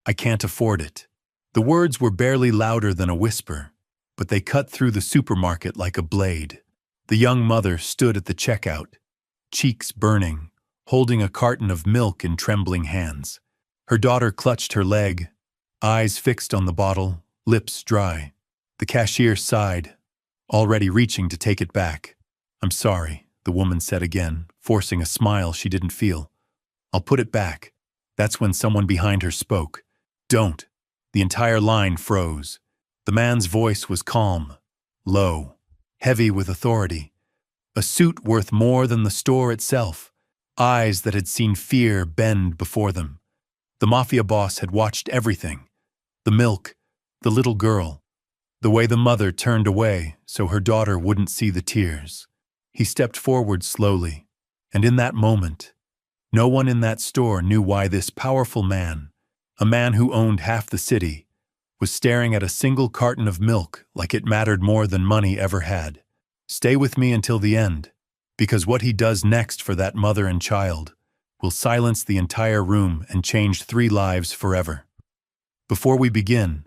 I can't afford it." The words were barely louder than a whisper, but they cut through the supermarket like a blade. The young mother stood at the checkout, cheeks burning, holding a carton of milk in trembling hands. Her daughter clutched her leg, eyes fixed on the bottle, lips dry. The cashier sighed, already reaching to take it back. "I'm sorry," the woman said again, forcing a smile she didn't feel. "I'll put it back." That's when someone behind her spoke. "Don't." The entire line froze. The man's voice was calm, low, heavy with authority. A suit worth more than the store itself. Eyes that had seen fear bend before them. The Mafia boss had watched everything. The milk, the little girl, the way the mother turned away so her daughter wouldn't see the tears. He stepped forward slowly, and in that moment, no one in that store knew why this powerful man, a man who owned half the city, was staring at a single carton of milk like it mattered more than money ever had. Stay with me until the end, because what he does next for that mother and child will silence the entire room and change 3 lives forever. Before we begin,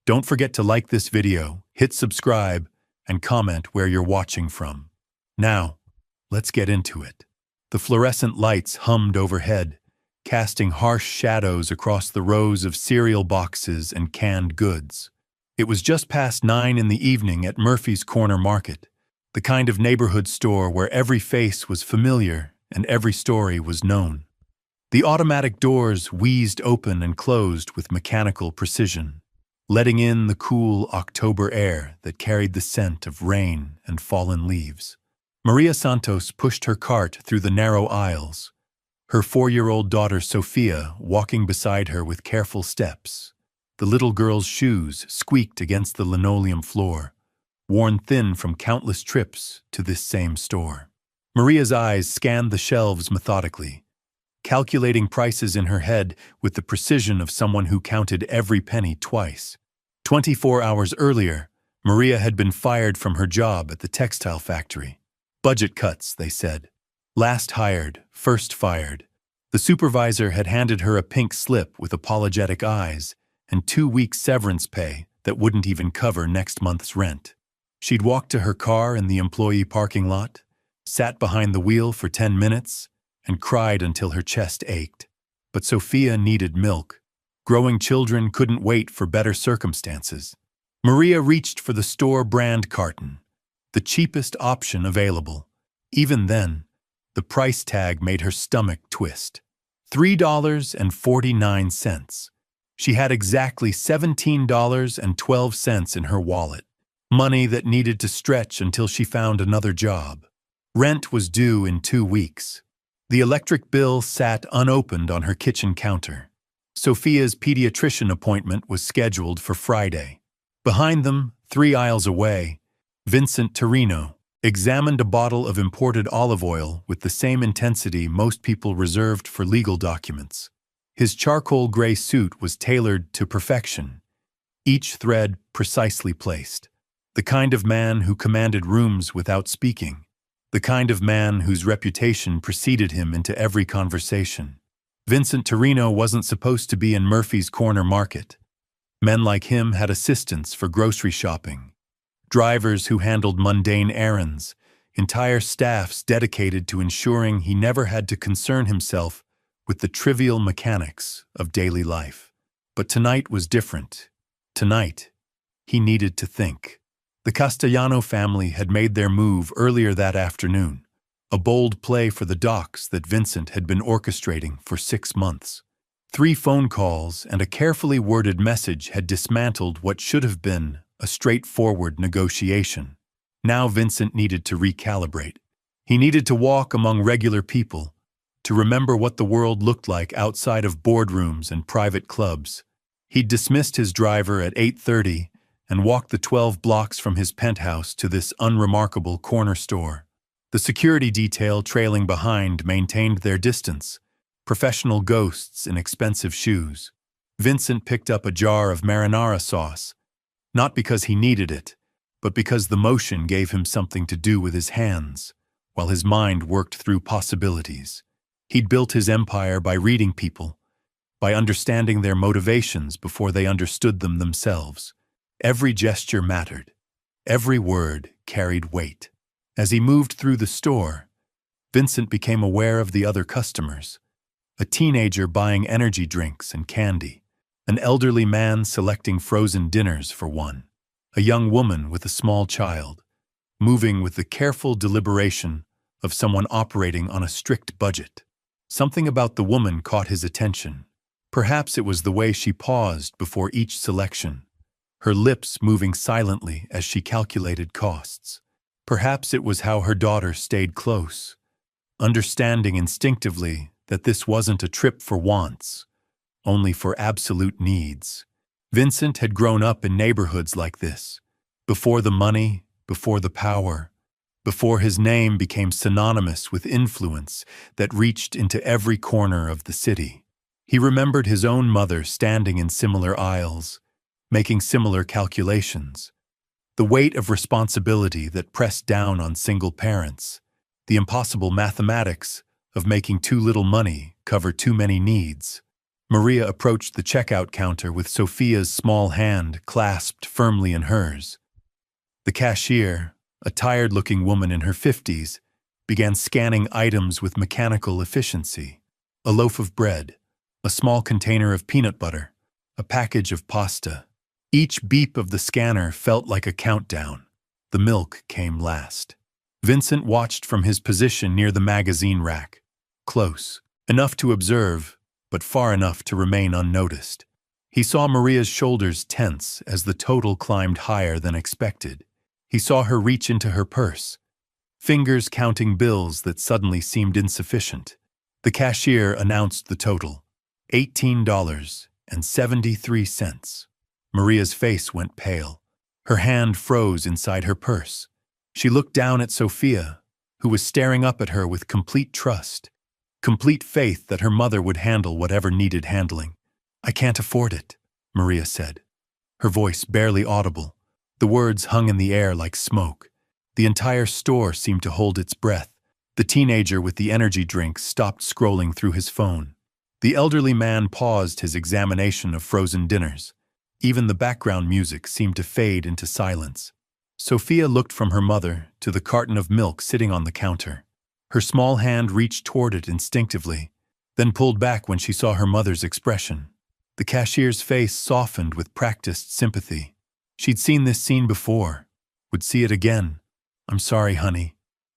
don't forget to like this video, hit subscribe, and comment where you're watching from. Now, let's get into it. The fluorescent lights hummed overhead, casting harsh shadows across the rows of cereal boxes and canned goods. It was just past 9 in the evening at Murphy's Corner Market, the kind of neighborhood store where every face was familiar and every story was known. The automatic doors wheezed open and closed with mechanical precision, letting in the cool October air that carried the scent of rain and fallen leaves. Maria Santos pushed her cart through the narrow aisles, her 4-year-old daughter Sophia walking beside her with careful steps. The little girl's shoes squeaked against the linoleum floor, worn thin from countless trips to this same store. Maria's eyes scanned the shelves methodically, calculating prices in her head with the precision of someone who counted every penny twice. 24 hours earlier, Maria had been fired from her job at the textile factory. Budget cuts, they said. Last hired, first fired. The supervisor had handed her a pink slip with apologetic eyes and 2 weeks severance pay that wouldn't even cover next month's rent. She'd walked to her car in the employee parking lot, sat behind the wheel for 10 minutes, and cried until her chest ached. But Sophia needed milk. Growing children couldn't wait for better circumstances. Maria reached for the store brand carton, the cheapest option available. Even then, the price tag made her stomach twist. $3.49. She had exactly $17.12 in her wallet, money that needed to stretch until she found another job. Rent was due in 2 weeks. The electric bill sat unopened on her kitchen counter. Sophia's pediatrician appointment was scheduled for Friday. Behind them, 3 aisles away, Vincent Torino examined a bottle of imported olive oil with the same intensity most people reserved for legal documents. His charcoal gray suit was tailored to perfection, each thread precisely placed. The kind of man who commanded rooms without speaking. The kind of man whose reputation preceded him into every conversation. Vincent Torino wasn't supposed to be in Murphy's Corner Market. Men like him had assistants for grocery shopping, drivers who handled mundane errands, entire staffs dedicated to ensuring he never had to concern himself with the trivial mechanics of daily life. But tonight was different. Tonight, he needed to think. The Castellano family had made their move earlier that afternoon, a bold play for the docks that Vincent had been orchestrating for 6 months. 3 phone calls and a carefully worded message had dismantled what should have been a straightforward negotiation. Now Vincent needed to recalibrate. He needed to walk among regular people, to remember what the world looked like outside of boardrooms and private clubs. He'd dismissed his driver at 8:30 and walked the 12 blocks from his penthouse to this unremarkable corner store. The security detail trailing behind maintained their distance, professional ghosts in expensive shoes. Vincent picked up a jar of marinara sauce, not because he needed it, but because the motion gave him something to do with his hands, while his mind worked through possibilities. He'd built his empire by reading people, by understanding their motivations before they understood them themselves. Every gesture mattered. Every word carried weight. As he moved through the store, Vincent became aware of the other customers. A teenager buying energy drinks and candy. An elderly man selecting frozen dinners for one. A young woman with a small child, moving with the careful deliberation of someone operating on a strict budget. Something about the woman caught his attention. Perhaps it was the way she paused before each selection, her lips moving silently as she calculated costs. Perhaps it was how her daughter stayed close, understanding instinctively that this wasn't a trip for wants, only for absolute needs. Vincent had grown up in neighborhoods like this, before the money, before the power, before his name became synonymous with influence that reached into every corner of the city. He remembered his own mother standing in similar aisles, making similar calculations. The weight of responsibility that pressed down on single parents, the impossible mathematics of making too little money cover too many needs. Maria approached the checkout counter with Sophia's small hand clasped firmly in hers. The cashier, a tired-looking woman in her 50s, began scanning items with mechanical efficiency. A loaf of bread, a small container of peanut butter, a package of pasta. Each beep of the scanner felt like a countdown. The milk came last. Vincent watched from his position near the magazine rack. Close, enough to observe, but far enough to remain unnoticed. He saw Maria's shoulders tense as the total climbed higher than expected. He saw her reach into her purse, fingers counting bills that suddenly seemed insufficient. The cashier announced the total, $18.73. Maria's face went pale. Her hand froze inside her purse. She looked down at Sophia, who was staring up at her with complete trust, complete faith that her mother would handle whatever needed handling. "I can't afford it," Maria said, her voice barely audible. The words hung in the air like smoke. The entire store seemed to hold its breath. The teenager with the energy drink stopped scrolling through his phone. The elderly man paused his examination of frozen dinners. Even the background music seemed to fade into silence. Sophia looked from her mother to the carton of milk sitting on the counter. Her small hand reached toward it instinctively, then pulled back when she saw her mother's expression. The cashier's face softened with practiced sympathy. She'd seen this scene before, would see it again. "I'm sorry, honey,"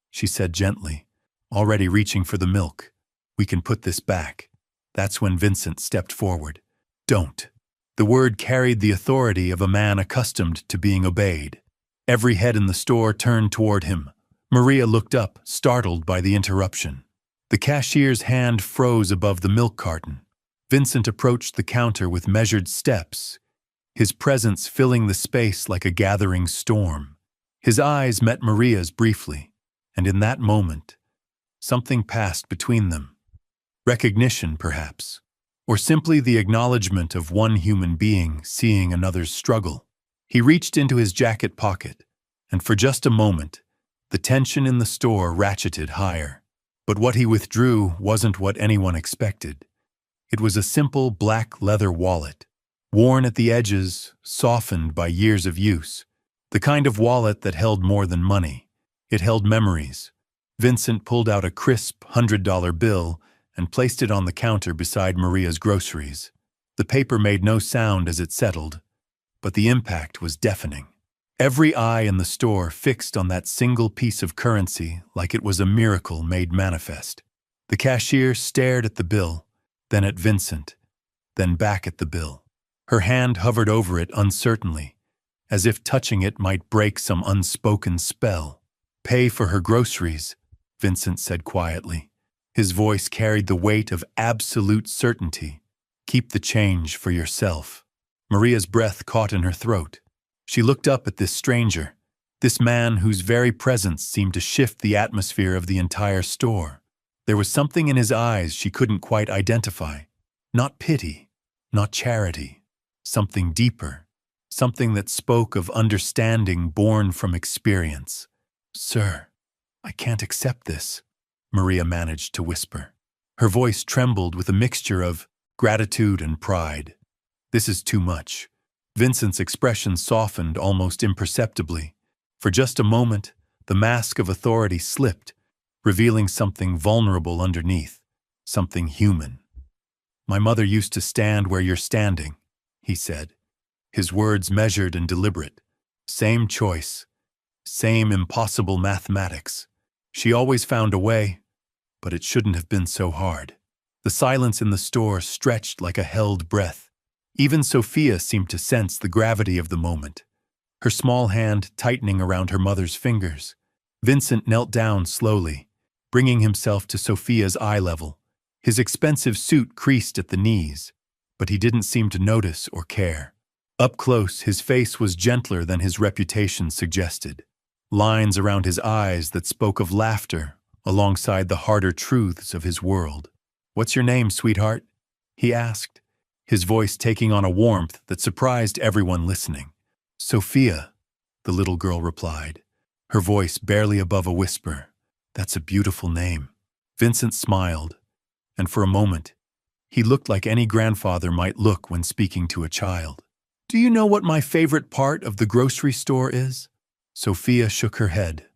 she said gently, already reaching for the milk. "We can put this back." That's when Vincent stepped forward. "Don't." The word carried the authority of a man accustomed to being obeyed. Every head in the store turned toward him. Maria looked up, startled by the interruption. The cashier's hand froze above the milk carton. Vincent approached the counter with measured steps, his presence filling the space like a gathering storm. His eyes met Maria's briefly, and in that moment, something passed between them. Recognition, perhaps, or simply the acknowledgement of one human being seeing another's struggle. He reached into his jacket pocket, and for just a moment, the tension in the store ratcheted higher. But what he withdrew wasn't what anyone expected. It was a simple black leather wallet, worn at the edges, softened by years of use. The kind of wallet that held more than money. It held memories. Vincent pulled out a crisp $100 bill and placed it on the counter beside Maria's groceries. The paper made no sound as it settled, but the impact was deafening. Every eye in the store fixed on that single piece of currency like it was a miracle made manifest. The cashier stared at the bill, then at Vincent, then back at the bill. Her hand hovered over it uncertainly, as if touching it might break some unspoken spell. "Pay for her groceries," Vincent said quietly. His voice carried the weight of absolute certainty. "Keep the change for yourself." Maria's breath caught in her throat. She looked up at this stranger, this man whose very presence seemed to shift the atmosphere of the entire store. There was something in his eyes she couldn't quite identify. Not pity, not charity. Something deeper, something that spoke of understanding born from experience. "Sir, I can't accept this," Maria managed to whisper. Her voice trembled with a mixture of gratitude and pride. This is too much. Vincent's expression softened almost imperceptibly. For just a moment, the mask of authority slipped, revealing something vulnerable underneath, something human. "My mother used to stand where you're standing," he said, his words measured and deliberate. "Same choice, same impossible mathematics. She always found a way, but it shouldn't have been so hard." The silence in the store stretched like a held breath. Even Sophia seemed to sense the gravity of the moment, her small hand tightening around her mother's fingers. Vincent knelt down slowly, bringing himself to Sophia's eye level. His expensive suit creased at the knees, but he didn't seem to notice or care. Up close, his face was gentler than his reputation suggested. Lines around his eyes that spoke of laughter alongside the harder truths of his world. "What's your name, sweetheart?" he asked, his voice taking on a warmth that surprised everyone listening. "Sophia," the little girl replied, her voice barely above a whisper. "That's a beautiful name." Vincent smiled, and for a moment, he looked like any grandfather might look when speaking to a child. "Do you know what my favorite part of the grocery store is?" Sophia shook her head,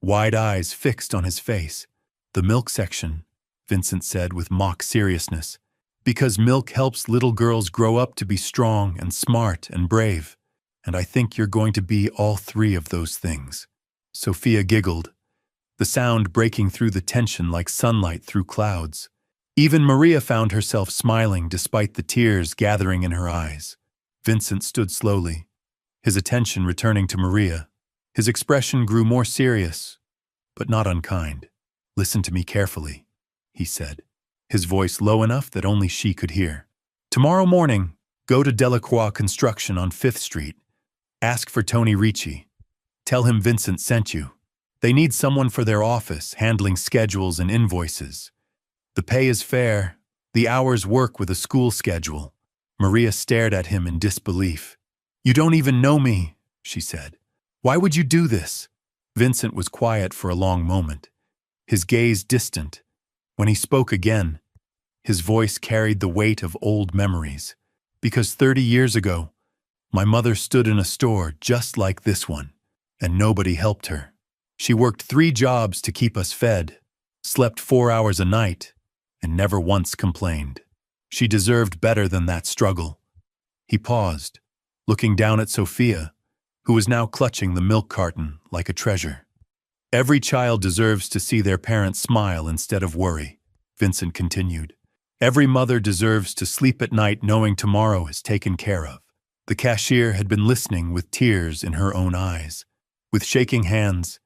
wide eyes fixed on his face. "The milk section," Vincent said with mock seriousness, "because milk helps little girls grow up to be strong and smart and brave. And I think you're going to be all three of those things." Sophia giggled, the sound breaking through the tension like sunlight through clouds. Even Maria found herself smiling despite the tears gathering in her eyes. Vincent stood slowly, his attention returning to Maria. His expression grew more serious, but not unkind. "Listen to me carefully," he said, his voice low enough that only she could hear. "Tomorrow morning, go to Delacroix Construction on 5th Street. Ask for Tony Ricci. Tell him Vincent sent you. They need someone for their office, handling schedules and invoices. The pay is fair. The hours work with a school schedule." Maria stared at him in disbelief. "You don't even know me," she said. "Why would you do this?" Vincent was quiet for a long moment, his gaze distant. When he spoke again, his voice carried the weight of old memories. "Because 30 years ago, my mother stood in a store just like this one, and nobody helped her. She worked 3 jobs to keep us fed, slept 4 hours a night, and never once complained. She deserved better than that struggle." He paused, looking down at Sophia, who was now clutching the milk carton like a treasure. "Every child deserves to see their parents smile instead of worry," Vincent continued. "Every mother deserves to sleep at night knowing tomorrow is taken care of." The cashier had been listening with tears in her own eyes. With shaking hands,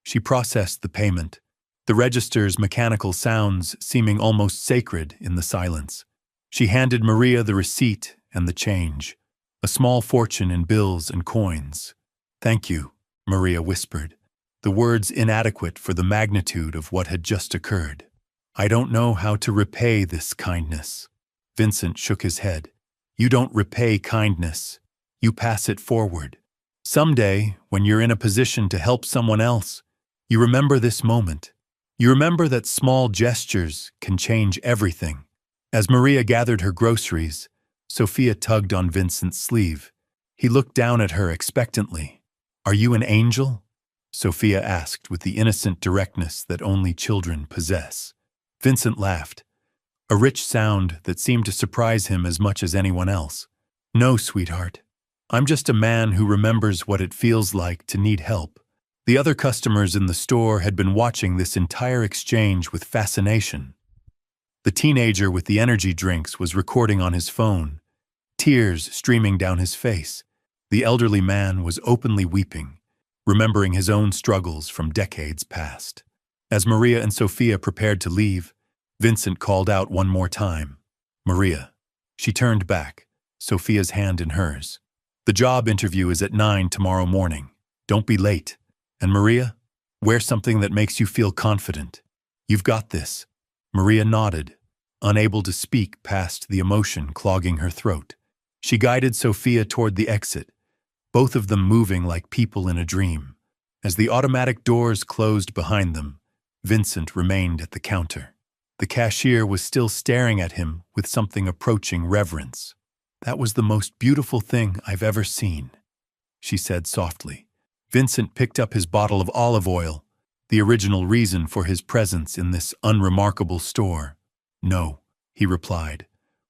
she processed the payment, the register's mechanical sounds seeming almost sacred in the silence. She handed Maria the receipt and the change, a small fortune in bills and coins. "Thank you," Maria whispered, the words inadequate for the magnitude of what had just occurred. "I don't know how to repay this kindness." Vincent shook his head. "You don't repay kindness. You pass it forward. Someday, when you're in a position to help someone else, you remember this moment. You remember that small gestures can change everything." As Maria gathered her groceries, Sophia tugged on Vincent's sleeve. He looked down at her expectantly. "Are you an angel?" Sophia asked with the innocent directness that only children possess. Vincent laughed, a rich sound that seemed to surprise him as much as anyone else. "No, sweetheart. I'm just a man who remembers what it feels like to need help." The other customers in the store had been watching this entire exchange with fascination. The teenager with the energy drinks was recording on his phone, tears streaming down his face. The elderly man was openly weeping, remembering his own struggles from decades past. As Maria and Sophia prepared to leave, Vincent called out one more time, "Maria." She turned back, Sophia's hand in hers. "The job interview is at 9 tomorrow morning. Don't be late. And Maria, wear something that makes you feel confident. You've got this." Maria nodded, unable to speak past the emotion clogging her throat. She guided Sophia toward the exit, both of them moving like people in a dream. As the automatic doors closed behind them, Vincent remained at the counter. The cashier was still staring at him with something approaching reverence. "That was the most beautiful thing I've ever seen," she said softly. Vincent picked up his bottle of olive oil, the original reason for his presence in this unremarkable store. "No," he replied,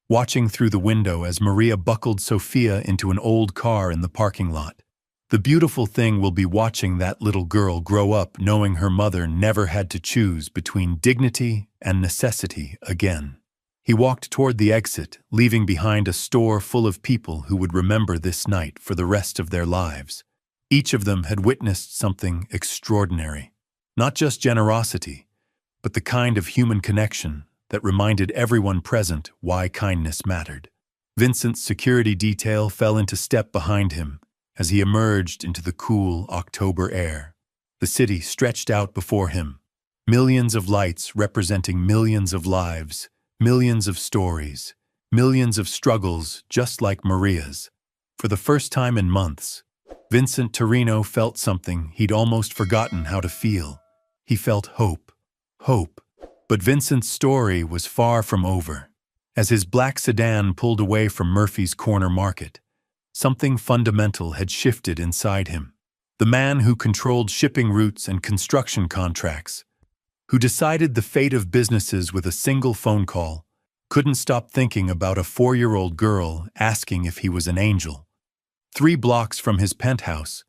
watching through the window as Maria buckled Sophia into an old car in the parking lot. "The beautiful thing will be watching that little girl grow up knowing her mother never had to choose between dignity and necessity again." He walked toward the exit, leaving behind a store full of people who would remember this night for the rest of their lives. Each of them had witnessed something extraordinary. Not just generosity, but the kind of human connection that reminded everyone present why kindness mattered. Vincent's security detail fell into step behind him as he emerged into the cool October air. The city stretched out before him, millions of lights representing millions of lives, millions of stories, millions of struggles just like Maria's. For the first time in months, Vincent Torino felt something he'd almost forgotten how to feel. He felt hope. Hope. But Vincent's story was far from over. As his black sedan pulled away from Murphy's Corner Market, something fundamental had shifted inside him. The man who controlled shipping routes and construction contracts, who decided the fate of businesses with a single phone call, couldn't stop thinking about a 4-year-old girl asking if he was an angel. 3 blocks from his penthouse,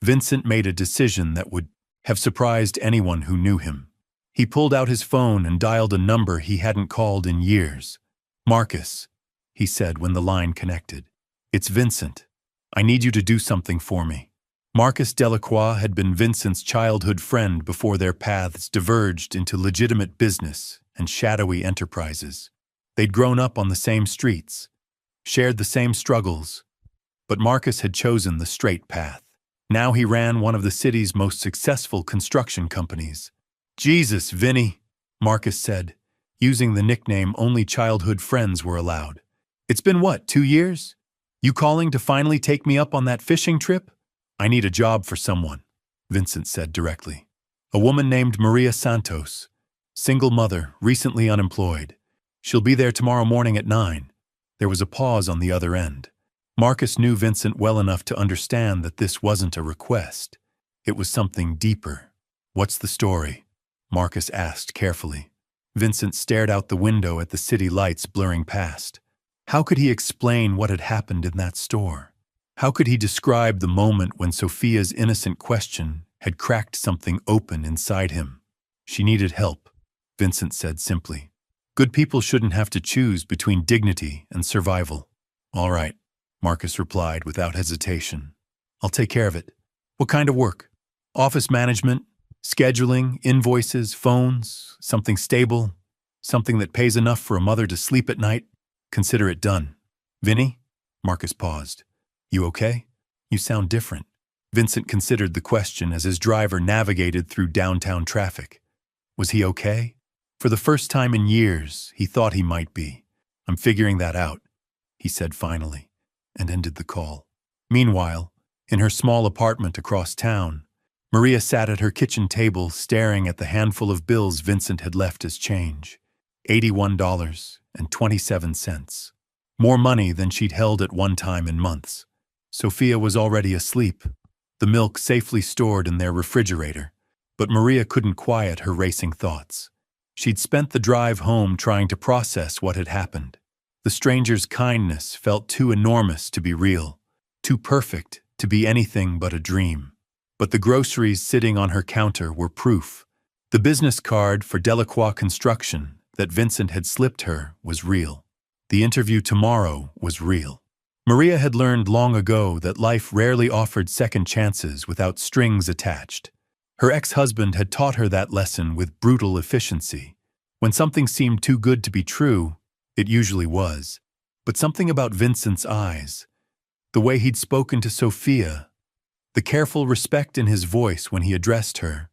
Vincent made a decision that would have surprised anyone who knew him. He pulled out his phone and dialed a number he hadn't called in years. "Marcus," he said when the line connected. "It's Vincent. I need you to do something for me." Marcus Delacroix had been Vincent's childhood friend before their paths diverged into legitimate business and shadowy enterprises. They'd grown up on the same streets, shared the same struggles, but Marcus had chosen the straight path. Now he ran one of the city's most successful construction companies. "Jesus, Vinny," Marcus said, using the nickname only childhood friends were allowed. "It's been what, 2 years? You calling to finally take me up on that fishing trip?" "I need a job for someone," Vincent said directly. "A woman named Maria Santos, single mother, recently unemployed. She'll be there tomorrow morning at 9. There was a pause on the other end. Marcus knew Vincent well enough to understand that this wasn't a request. It was something deeper. "What's the story?" Marcus asked carefully. Vincent stared out the window at the city lights blurring past. How could he explain what had happened in that store? How could he describe the moment when Sophia's innocent question had cracked something open inside him? "She needed help," Vincent said simply. "Good people shouldn't have to choose between dignity and survival." "All right," Marcus replied without hesitation. "I'll take care of it. What kind of work? Office management, scheduling, invoices, phones, something stable, something that pays enough for a mother to sleep at night? Consider it done." "Vinny?" Marcus paused. "You okay? You sound different." Vincent considered the question as his driver navigated through downtown traffic. Was he okay? For the first time in years, he thought he might be. "I'm figuring that out," he said finally, and ended the call. Meanwhile, in her small apartment across town, Maria sat at her kitchen table staring at the handful of bills Vincent had left as change. $81.27. More money than she'd held at one time in months. Sophia was already asleep, the milk safely stored in their refrigerator, but Maria couldn't quiet her racing thoughts. She'd spent the drive home trying to process what had happened. The stranger's kindness felt too enormous to be real, too perfect to be anything but a dream. But the groceries sitting on her counter were proof. The business card for Delacroix Construction that Vincent had slipped her was real. The interview tomorrow was real. Maria had learned long ago that life rarely offered second chances without strings attached. Her ex-husband had taught her that lesson with brutal efficiency. When something seemed too good to be true, it usually was. But something about Vincent's eyes, the way he'd spoken to Sophia, the careful respect in his voice when he addressed her,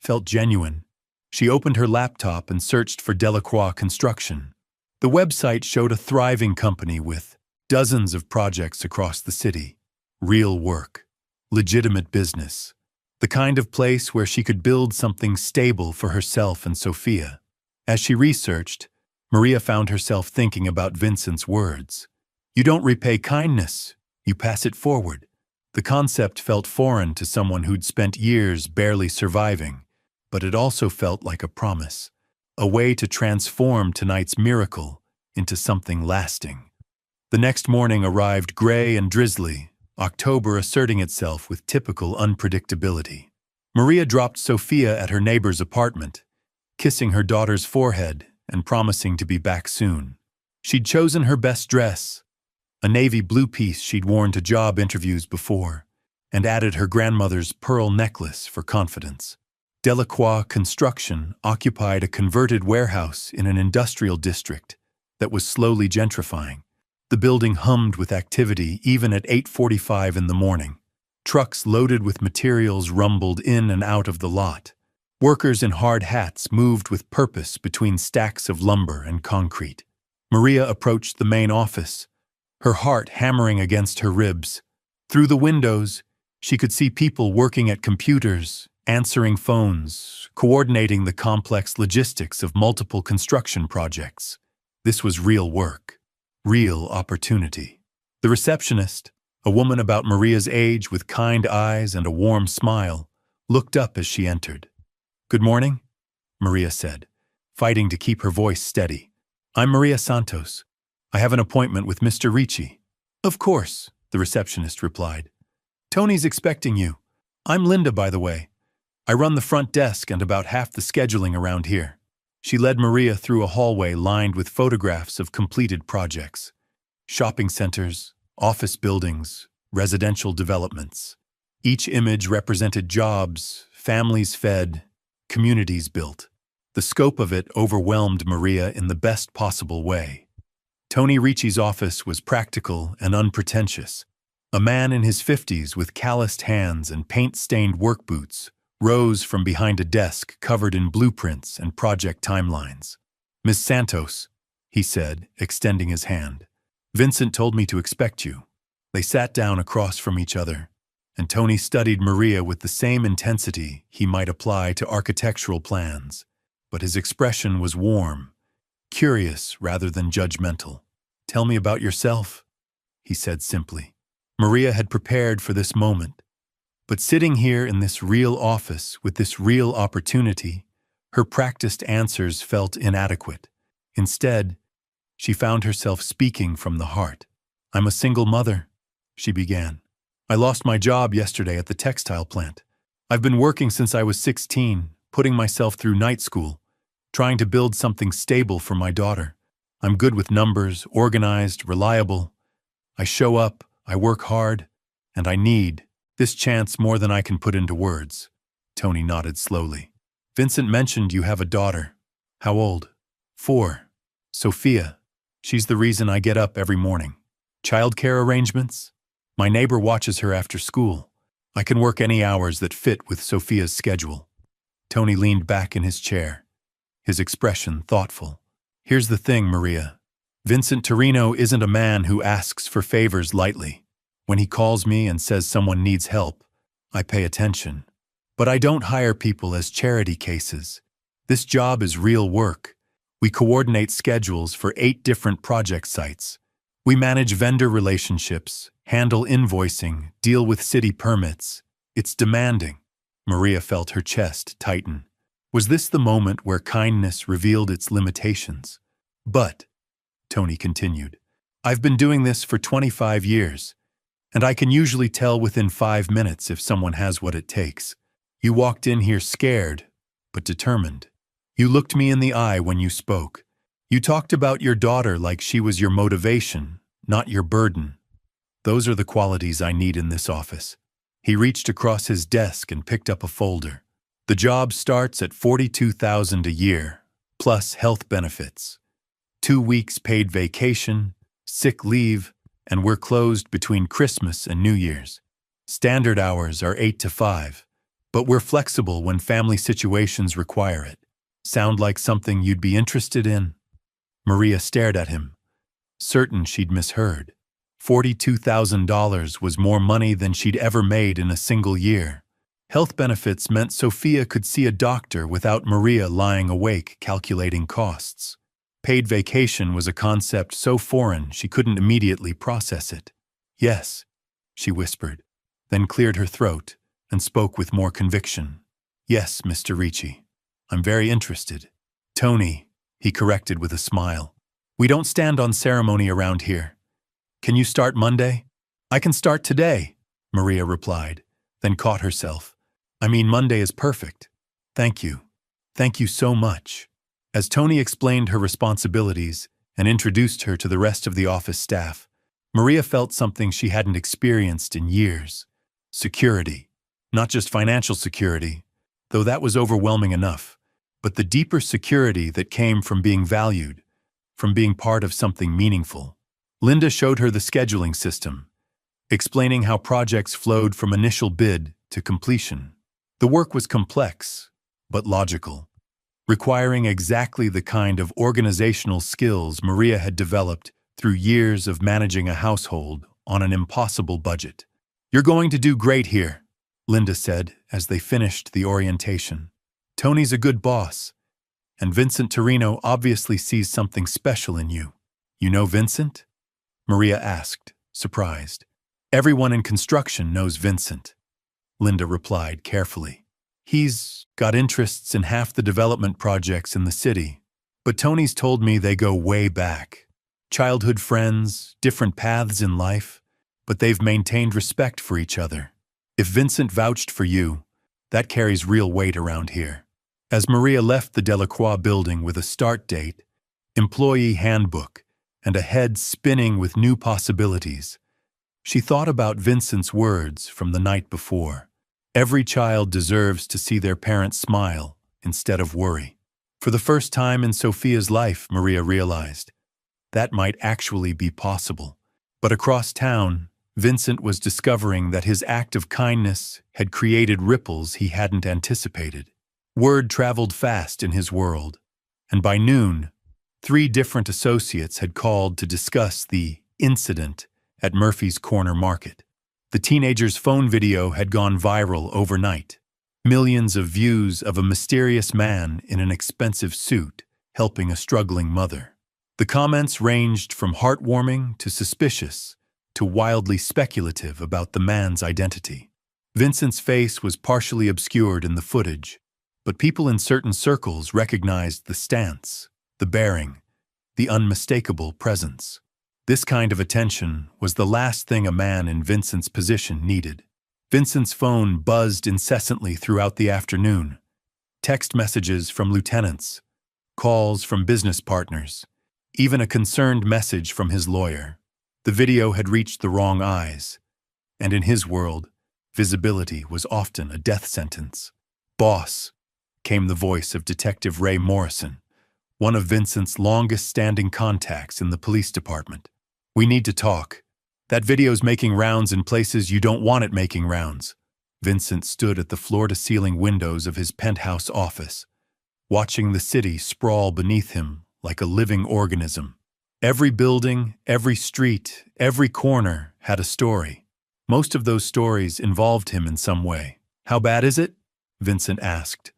felt genuine. She opened her laptop and searched for Delacroix Construction. The website showed a thriving company with dozens of projects across the city. Real work. Legitimate business. The kind of place where she could build something stable for herself and Sophia. As she researched, Maria found herself thinking about Vincent's words. You don't repay kindness, you pass it forward. The concept felt foreign to someone who'd spent years barely surviving, but it also felt like a promise, a way to transform tonight's miracle into something lasting. The next morning arrived gray and drizzly, October asserting itself with typical unpredictability. Maria dropped Sophia at her neighbor's apartment, kissing her daughter's forehead and promising to be back soon. She'd chosen her best dress, a navy blue piece she'd worn to job interviews before, and added her grandmother's pearl necklace for confidence. Delacroix Construction occupied a converted warehouse in an industrial district that was slowly gentrifying. The building hummed with activity even at 8:45 in the morning. Trucks loaded with materials rumbled in and out of the lot. Workers in hard hats moved with purpose between stacks of lumber and concrete. Maria approached the main office, her heart hammering against her ribs. Through the windows, she could see people working at computers, answering phones, coordinating the complex logistics of multiple construction projects. This was real work, real opportunity. The receptionist, a woman about Maria's age with kind eyes and a warm smile, looked up as she entered. Good morning, Maria said, fighting to keep her voice steady. I'm Maria Santos. I have an appointment with Mr. Ricci. Of course, the receptionist replied. Tony's expecting you. I'm Linda, by the way. I run the front desk and about half the scheduling around here. She led Maria through a hallway lined with photographs of completed projects. Shopping centers, office buildings, residential developments. Each image represented jobs, families fed, communities built. The scope of it overwhelmed Maria in the best possible way. Tony Ricci's office was practical and unpretentious. A man in his 50s with calloused hands and paint-stained work boots rose from behind a desk covered in blueprints and project timelines. Ms. Santos, he said, extending his hand. Vincent told me to expect you. They sat down across from each other, and Tony studied Maria with the same intensity he might apply to architectural plans, but his expression was warm, curious rather than judgmental. Tell me about yourself, he said simply. Maria had prepared for this moment, but sitting here in this real office with this real opportunity, her practiced answers felt inadequate. Instead, she found herself speaking from the heart. I'm a single mother, she began. I lost my job yesterday at the textile plant. I've been working since I was 16, putting myself through night school, trying to build something stable for my daughter. I'm good with numbers, organized, reliable. I show up, I work hard, and I need this chance more than I can put into words. Tony nodded slowly. Vincent mentioned you have a daughter. How old? 4. Sophia. She's the reason I get up every morning. Childcare arrangements? My neighbor watches her after school. I can work any hours that fit with Sophia's schedule. Tony leaned back in his chair, his expression thoughtful. Here's the thing, Maria. Vincent Torino isn't a man who asks for favors lightly. When he calls me and says someone needs help, I pay attention. But I don't hire people as charity cases. This job is real work. We coordinate schedules for 8 different project sites. We manage vendor relationships, handle invoicing, deal with city permits. It's demanding. Maria felt her chest tighten. Was this the moment where kindness revealed its limitations? But, Tony continued, I've been doing this for 25 years, and I can usually tell within 5 minutes if someone has what it takes. You walked in here scared, but determined. You looked me in the eye when you spoke. You talked about your daughter like she was your motivation, not your burden. Those are the qualities I need in this office. He reached across his desk and picked up a folder. The job starts at $42,000 a year, plus health benefits. 2 weeks paid vacation, sick leave, and we're closed between Christmas and New Year's. Standard hours are 8 to 5, but we're flexible when family situations require it. Sound like something you'd be interested in? Maria stared at him, certain she'd misheard. $42,000 was more money than she'd ever made in a single year. Health benefits meant Sophia could see a doctor without Maria lying awake calculating costs. Paid vacation was a concept so foreign she couldn't immediately process it. "Yes," she whispered, then cleared her throat and spoke with more conviction. "Yes, Mr. Ricci. I'm very interested." "Tony," he corrected with a smile. "We don't stand on ceremony around here. Can you start Monday?" "I can start today," Maria replied, then caught herself. "I mean, Monday is perfect. Thank you. Thank you so much." As Tony explained her responsibilities and introduced her to the rest of the office staff, Maria felt something she hadn't experienced in years. Security. Not just financial security, though that was overwhelming enough, but the deeper security that came from being valued, from being part of something meaningful. Linda showed her the scheduling system, explaining how projects flowed from initial bid to completion. The work was complex, but logical, requiring exactly the kind of organizational skills Maria had developed through years of managing a household on an impossible budget. "You're going to do great here," Linda said as they finished the orientation. "Tony's a good boss, and Vincent Torino obviously sees something special in you." "You know Vincent?" Maria asked, surprised. "Everyone in construction knows Vincent," Linda replied carefully. "He's got interests in half the development projects in the city, but Tony's told me they go way back. Childhood friends, different paths in life, but they've maintained respect for each other. If Vincent vouched for you, that carries real weight around here." As Maria left the Delacroix building with a start date, employee handbook, and a head spinning with new possibilities, she thought about Vincent's words from the night before. Every child deserves to see their parents smile instead of worry. For the first time in Sophia's life, Maria realized that might actually be possible. But across town, Vincent was discovering that his act of kindness had created ripples he hadn't anticipated. Word traveled fast in his world, and by noon, 3 different associates had called to discuss the incident at Murphy's Corner Market. The teenager's phone video had gone viral overnight. Millions of views of a mysterious man in an expensive suit helping a struggling mother. The comments ranged from heartwarming to suspicious to wildly speculative about the man's identity. Vincent's face was partially obscured in the footage, but people in certain circles recognized the stance, the bearing, the unmistakable presence. This kind of attention was the last thing a man in Vincent's position needed. Vincent's phone buzzed incessantly throughout the afternoon. Text messages from lieutenants, calls from business partners, even a concerned message from his lawyer. The video had reached the wrong eyes, and in his world, visibility was often a death sentence. "Boss," came the voice of Detective Ray Morrison, one of Vincent's longest-standing contacts in the police department. "We need to talk. That video's making rounds in places you don't want it making rounds." Vincent stood at the floor-to-ceiling windows of his penthouse office, watching the city sprawl beneath him like a living organism. Every building, every street, every corner had a story. Most of those stories involved him in some way. "How bad is it?" Vincent asked,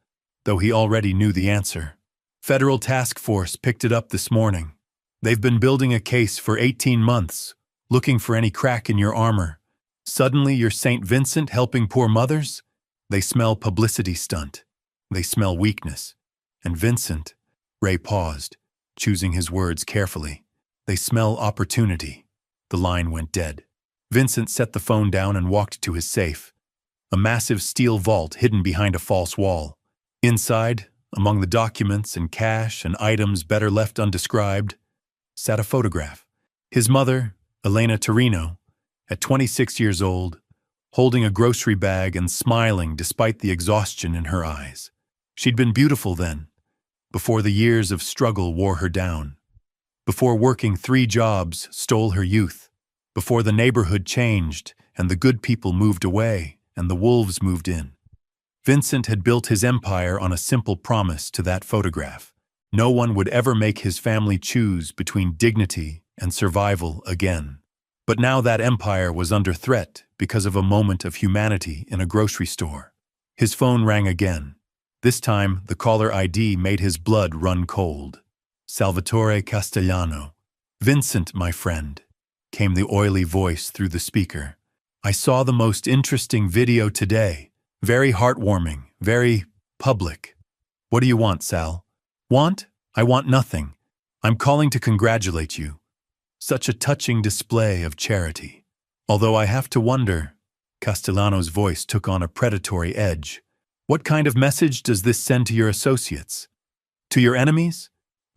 though he already knew the answer. "Federal task force picked it up this morning. They've been building a case for 18 months, looking for any crack in your armor. Suddenly you're St. Vincent helping poor mothers? They smell publicity stunt. They smell weakness." And Vincent, Ray paused, choosing his words carefully. "They smell opportunity." The line went dead. Vincent set the phone down and walked to his safe, a massive steel vault hidden behind a false wall. Inside, among the documents and cash and items better left undescribed, sat a photograph. His mother, Elena Torino, at 26 years old, holding a grocery bag and smiling despite the exhaustion in her eyes. She'd been beautiful then, before the years of struggle wore her down, before working 3 jobs stole her youth, before the neighborhood changed and the good people moved away and the wolves moved in. Vincent had built his empire on a simple promise to that photograph. No one would ever make his family choose between dignity and survival again. But now that empire was under threat because of a moment of humanity in a grocery store. His phone rang again. This time, the caller ID made his blood run cold. Salvatore Castellano. "Vincent, my friend," came the oily voice through the speaker. "I saw the most interesting video today. Very heartwarming, very public." "What do you want, Sal?" "Want? I want nothing. I'm calling to congratulate you. Such a touching display of charity. Although I have to wonder," Castellano's voice took on a predatory edge, "what kind of message does this send to your associates? To your enemies?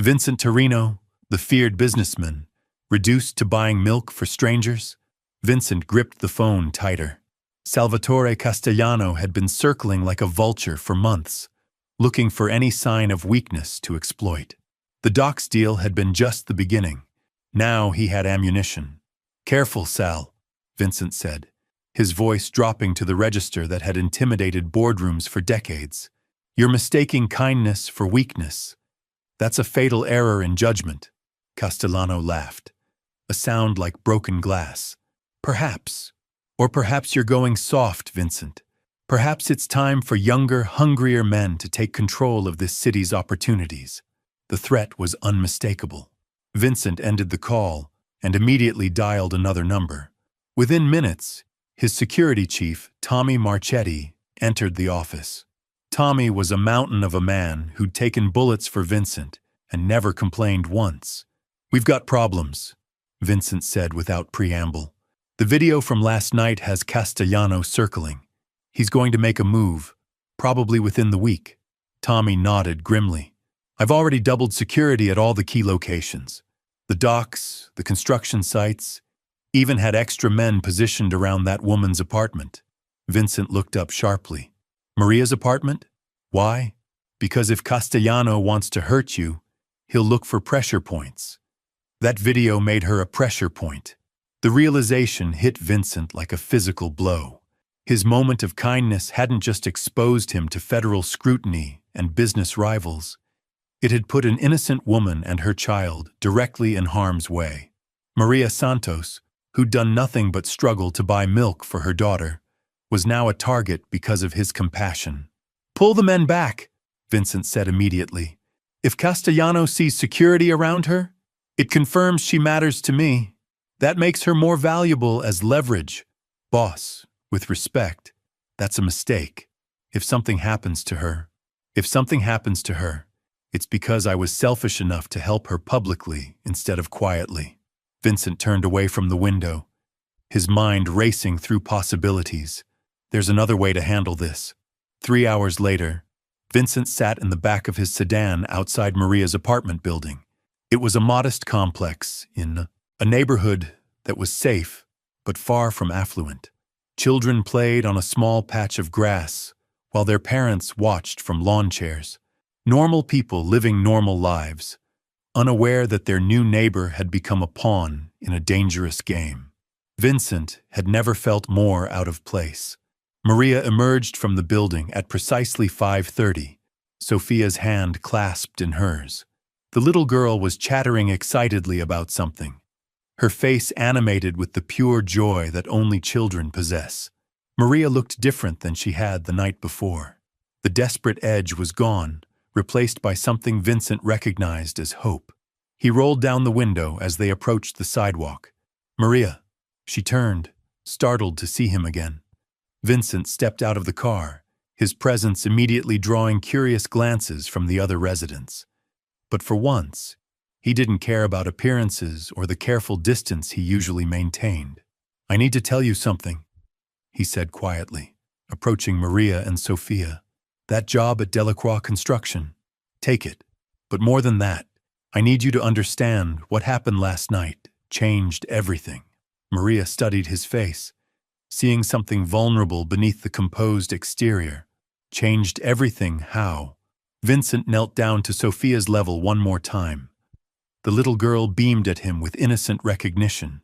Vincent Torino, the feared businessman, reduced to buying milk for strangers?" Vincent gripped the phone tighter. Salvatore Castellano had been circling like a vulture for months, looking for any sign of weakness to exploit. The docks deal had been just the beginning. Now he had ammunition. "Careful, Sal," Vincent said, his voice dropping to the register that had intimidated boardrooms for decades. "You're mistaking kindness for weakness. That's a fatal error in judgment." Castellano laughed, a sound like broken glass. "Perhaps. Or perhaps you're going soft, Vincent. Perhaps it's time for younger, hungrier men to take control of this city's opportunities." The threat was unmistakable. Vincent ended the call and immediately dialed another number. Within minutes, his security chief, Tommy Marchetti, entered the office. Tommy was a mountain of a man who'd taken bullets for Vincent and never complained once. "We've got problems," Vincent said without preamble. "The video from last night has Castellano circling. He's going to make a move, probably within the week." Tommy nodded grimly. "I've already doubled security at all the key locations. The docks, the construction sites, even had extra men positioned around that woman's apartment." Vincent looked up sharply. "Maria's apartment? Why? Because if Castellano wants to hurt you, he'll look for pressure points. That video made her a pressure point." The realization hit Vincent like a physical blow. His moment of kindness hadn't just exposed him to federal scrutiny and business rivals. It had put an innocent woman and her child directly in harm's way. Maria Santos, who'd done nothing but struggle to buy milk for her daughter, was now a target because of his compassion. "Pull the men back," Vincent said immediately. "If Castellano sees security around her, it confirms she matters to me. That makes her more valuable as leverage. Boss, with respect, that's a mistake. If something happens to her, it's because I was selfish enough to help her publicly instead of quietly." Vincent turned away from the window, his mind racing through possibilities. There's another way to handle this. 3 hours later, Vincent sat in the back of his sedan outside Maria's apartment building. It was a modest complex in a neighborhood that was safe but far from affluent. Children played on a small patch of grass while their parents watched from lawn chairs. Normal people living normal lives, unaware that their new neighbor had become a pawn in a dangerous game. Vincent had never felt more out of place. Maria emerged from the building at precisely 5:30, Sophia's hand clasped in hers. The little girl was chattering excitedly about something, her face animated with the pure joy that only children possess. Maria looked different than she had the night before. The desperate edge was gone, replaced by something Vincent recognized as hope. He rolled down the window as they approached the sidewalk. "Maria." She turned, startled to see him again. Vincent stepped out of the car, his presence immediately drawing curious glances from the other residents. But for once, he didn't care about appearances or the careful distance he usually maintained. "I need to tell you something," he said quietly, approaching Maria and Sophia. "That job at Delacroix Construction, take it. But more than that, I need you to understand what happened last night changed everything." Maria studied his face, seeing something vulnerable beneath the composed exterior. "Changed everything, how?" Vincent knelt down to Sophia's level one more time. The little girl beamed at him with innocent recognition.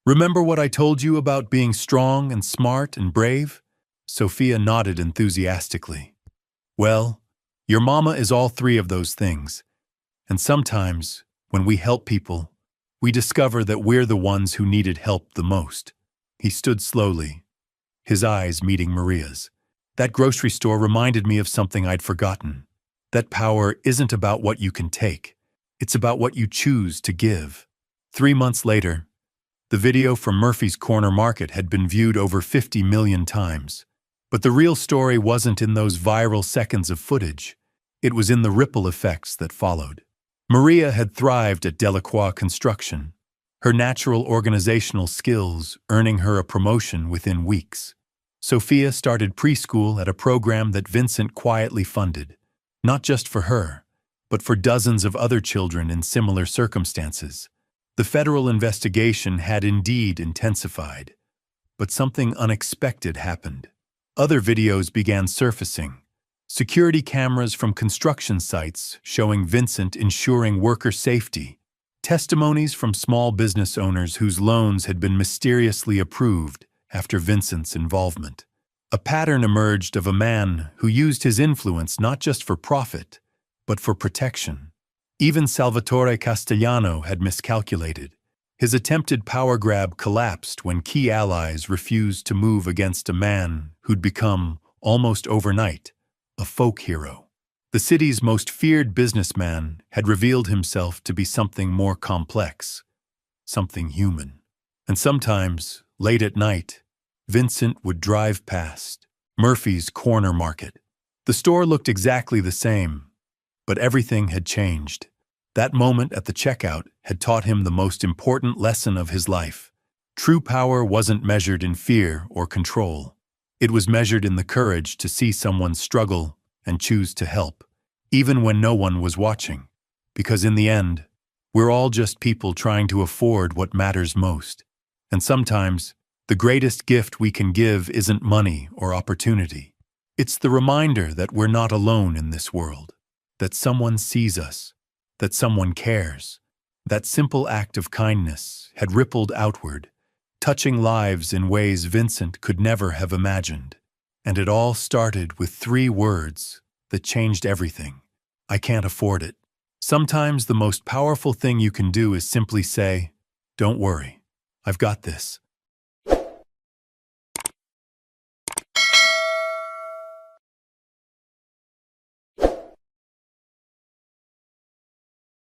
"Remember what I told you about being strong and smart and brave?" Sophia nodded enthusiastically. "Well, your mama is all three of those things. And sometimes, when we help people, we discover that we're the ones who needed help the most." He stood slowly, his eyes meeting Maria's. That grocery store reminded me of something I'd forgotten. That power isn't about what you can take. It's about what you choose to give. 3 months later, the video from Murphy's Corner Market had been viewed over 50 million times. But the real story wasn't in those viral seconds of footage. It was in the ripple effects that followed. Maria had thrived at Delacroix Construction, her natural organizational skills earning her a promotion within weeks. Sophia started preschool at a program that Vincent quietly funded, not just for her, but for dozens of other children in similar circumstances. The federal investigation had indeed intensified, but something unexpected happened. Other videos began surfacing. Security cameras from construction sites showing Vincent ensuring worker safety. Testimonies from small business owners whose loans had been mysteriously approved after Vincent's involvement. A pattern emerged of a man who used his influence not just for profit, but for protection. Even Salvatore Castellano had miscalculated. His attempted power grab collapsed when key allies refused to move against a man who'd become, almost overnight, a folk hero. The city's most feared businessman had revealed himself to be something more complex, something human. And sometimes, late at night, Vincent would drive past Murphy's Corner Market. The store looked exactly the same, but everything had changed. That moment at the checkout had taught him the most important lesson of his life. True power wasn't measured in fear or control. It was measured in the courage to see someone struggle and choose to help, even when no one was watching. Because in the end, we're all just people trying to afford what matters most. And sometimes, the greatest gift we can give isn't money or opportunity. It's the reminder that we're not alone in this world, that someone sees us, that someone cares. That simple act of kindness had rippled outward, touching lives in ways Vincent could never have imagined. And it all started with 3 words that changed everything. I can't afford it. Sometimes the most powerful thing you can do is simply say, "Don't worry, I've got this."